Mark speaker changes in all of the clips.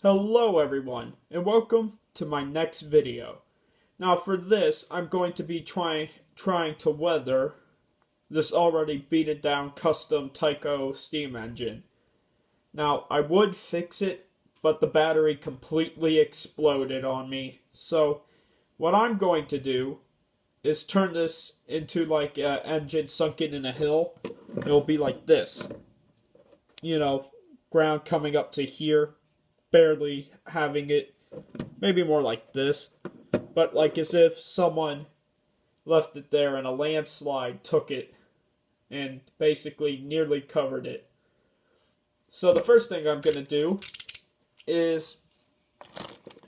Speaker 1: Hello everyone, and welcome to my next video. Now for this, I'm going to be trying to weather this already beaten down custom Tyco steam engine. Now I would fix it, but the battery completely exploded on me. So what I'm going to do is turn this into like an engine sunken in a hill. It'll be like this. Ground coming up to here. Barely having it, maybe more like this, but like as if someone left it there and a landslide took it and basically nearly covered it. So the first thing I'm going to do is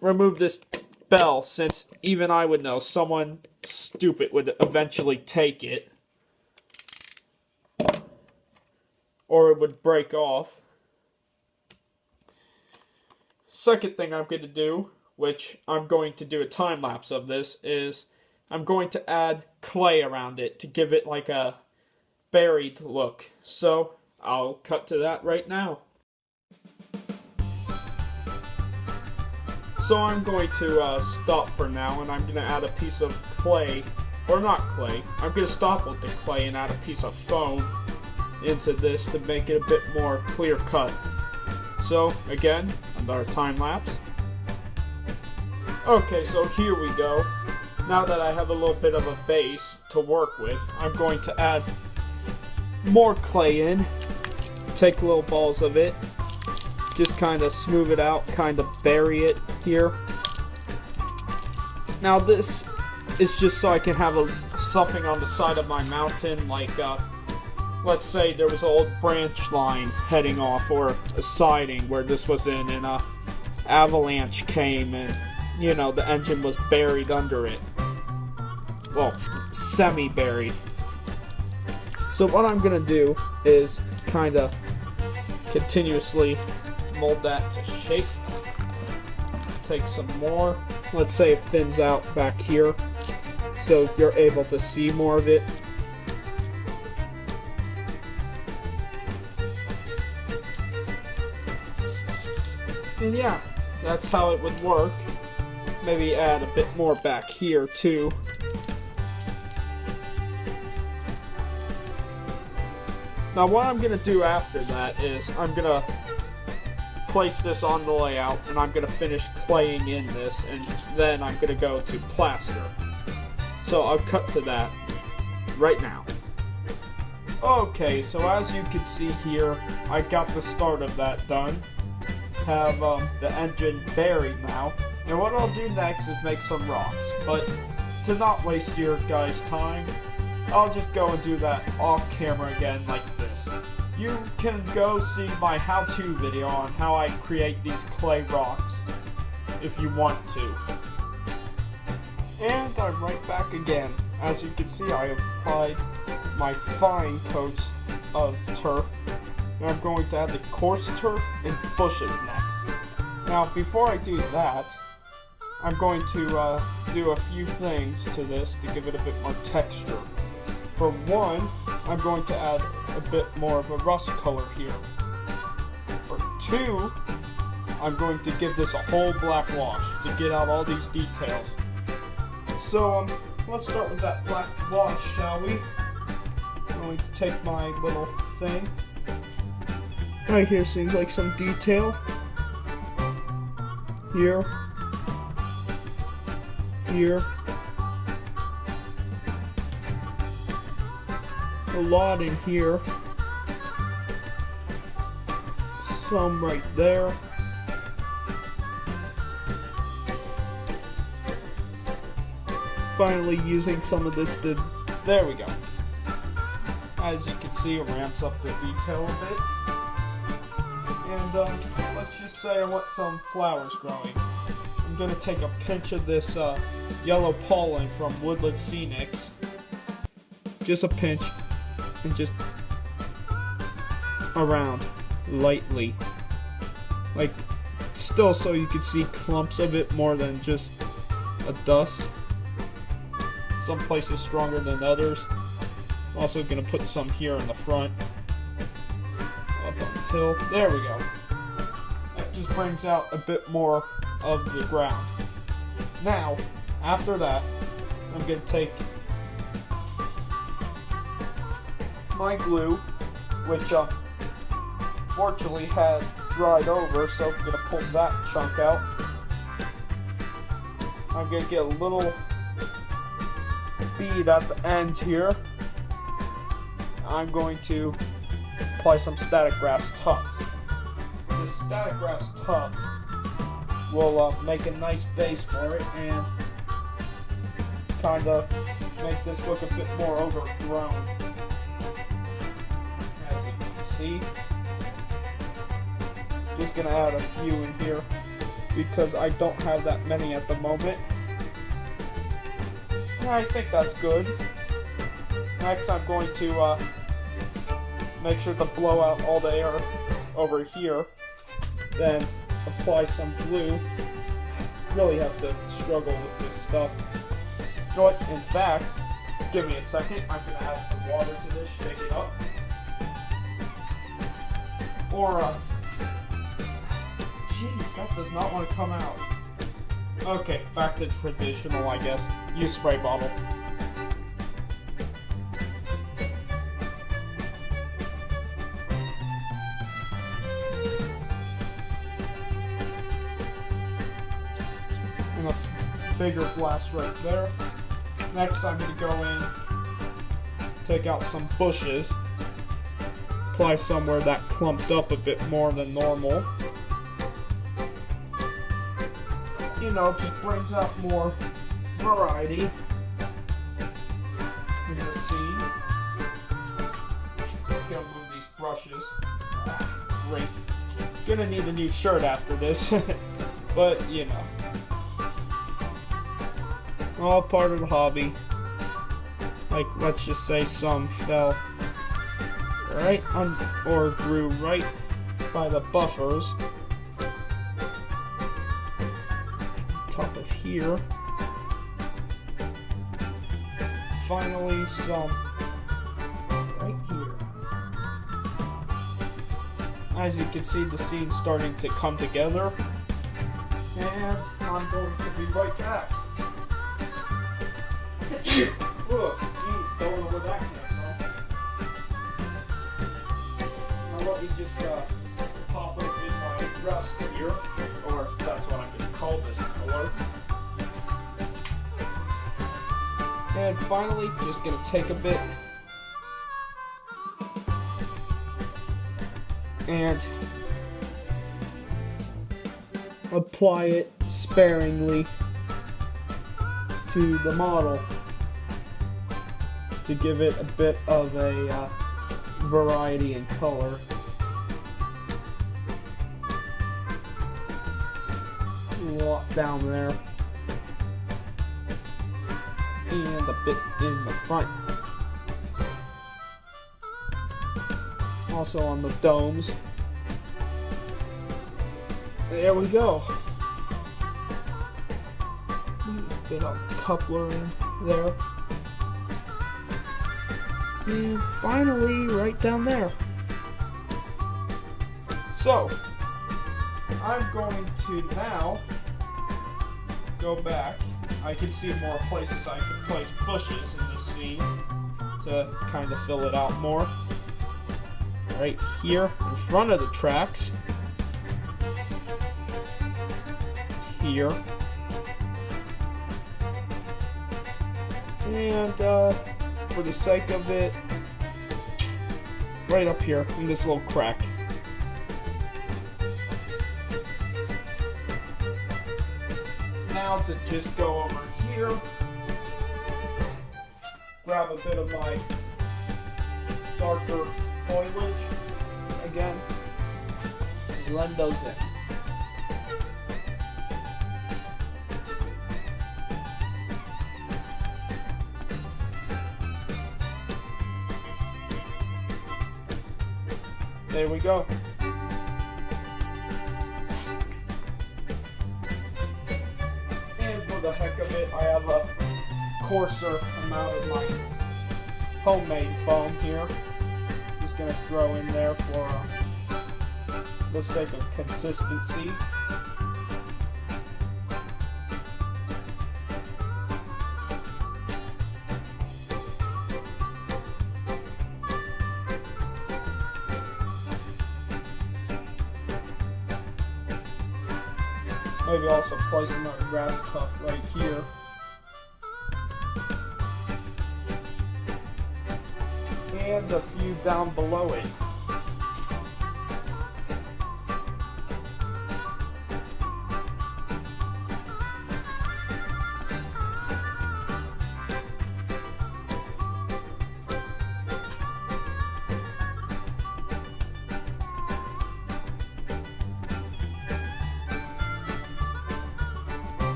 Speaker 1: remove this bell, since even I would know someone stupid would eventually take it or it would break off. Second thing I'm going to do, which I'm going to do a time lapse of this, is I'm going to add clay around it to give it like a buried look. So I'll cut to that right now. So I'm going to stop for now, and I'm going to add a piece of clay, or not clay, I'm going to stop with the clay and add a piece of foam into this to make it a bit more clear cut. So again, another time lapse. Okay, so here we go. Now that I have a little bit of a base to work with, I'm going to add more clay in. Take little balls of it. Just kind of smooth it out, kind of bury it here. Now this is just so I can have something on the side of my mountain, like let's say there was an old branch line heading off, or a siding where this was in, and a avalanche came and, the engine was buried under it. Well, semi-buried. So what I'm going to do is kind of continuously mold that to shape. Take some more. Let's say it thins out back here so you're able to see more of it. And yeah, that's how it would work. Maybe add a bit more back here too. Now what I'm going to do after that is I'm going to place this on the layout, and I'm going to finish claying in this, and then I'm going to go to plaster. So I'll cut to that right now. Okay, so as you can see here, I got the start of that done. Have the engine buried now, and what I'll do next is make some rocks, but to not waste your guys' time, I'll just go and do that off camera again like this. You can go see my how-to video on how I create these clay rocks if you want to. And I'm right back again. As you can see, I applied my fine coats of turf. And I'm going to add the coarse turf and bushes next. Now, before I do that, I'm going to do a few things to this to give it a bit more texture. For one, I'm going to add a bit more of a rust color here. For two, I'm going to give this a whole black wash to get out all these details. So, let's start with that black wash, shall we? I'm going to take my little thing. Right here seems like some detail. Here. Here. A lot in here. Some right there. Finally using some of this to... There we go. As you can see, it ramps up the detail a bit. And let's just say I want some flowers growing. I'm going to take a pinch of this yellow pollen from Woodland Scenics. Just a pinch. And just around lightly. Like, still so you can see clumps of it more than just a dust. Some places stronger than others. I'm also going to put some here in the front. Up on the hill. There we go. just brings out a bit more of the ground. Now, after that, I'm going to take my glue, which fortunately had dried over, so I'm going to pull that chunk out. I'm going to get a little bead at the end here. I'm going to apply some static grass tufts. This static grass tuft will make a nice base for it and kind of make this look a bit more overgrown. As you can see, just gonna add a few in here because I don't have that many at the moment. I think that's good. Next, I'm going to make sure to blow out all the air over here. Then apply some glue. Really have to struggle with this stuff. But in fact, give me a second. I'm gonna add some water to this, shake it up. Or jeez, that does not want to come out. Okay, back to traditional, I guess. Use spray bottle. And a bigger blast right there. Next, I'm going to go in, take out some bushes, apply somewhere that clumped up a bit more than normal. You know, just brings out more variety in the scene. Gonna move these brushes. Great. Gonna need a new shirt after this, but you know, all part of the hobby. Like, let's just say some fell right on or grew right by the buffers. Top of here. Finally, some right here. As you can see, the scene's starting to come together, and I'm going to be right back. Oh, jeez, don't know where that came from. Now let me just pop open my rust here, or that's what I'm going to call this color. And finally, just going to take a bit and apply it sparingly to the model to give it a bit of a variety in color. A lot down there. And a bit in the front. Also on the domes. There we go. A bit of coupler in there. And finally, right down there. So, I'm going to now go back. I can see more places I can place bushes in this scene to kind of fill it out more. Right here in front of the tracks. Here. And for the sake of it, right up here in this little crack. Now to just go over here, grab a bit of my darker foliage again, and blend those in. There we go. And for the heck of it, I have a coarser amount of my homemade foam here. Just gonna throw in there for the sake of consistency. Maybe also place another grass tuft right here. And a few down below it.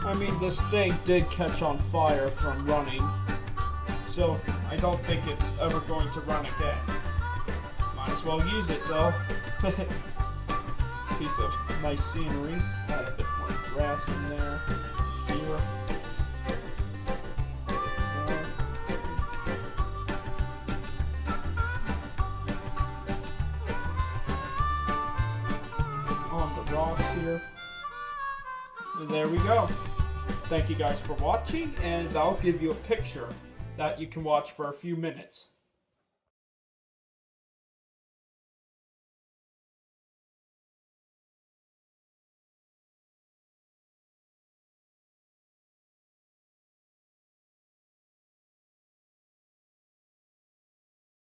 Speaker 1: I mean, this thing did catch on fire from running, so I don't think it's ever going to run again. Might as well use it though. Piece of nice scenery. Add a bit more grass in there. Here. On the rocks here. And there we go. Thank you guys for watching, and I'll give you a picture that you can watch for a few minutes.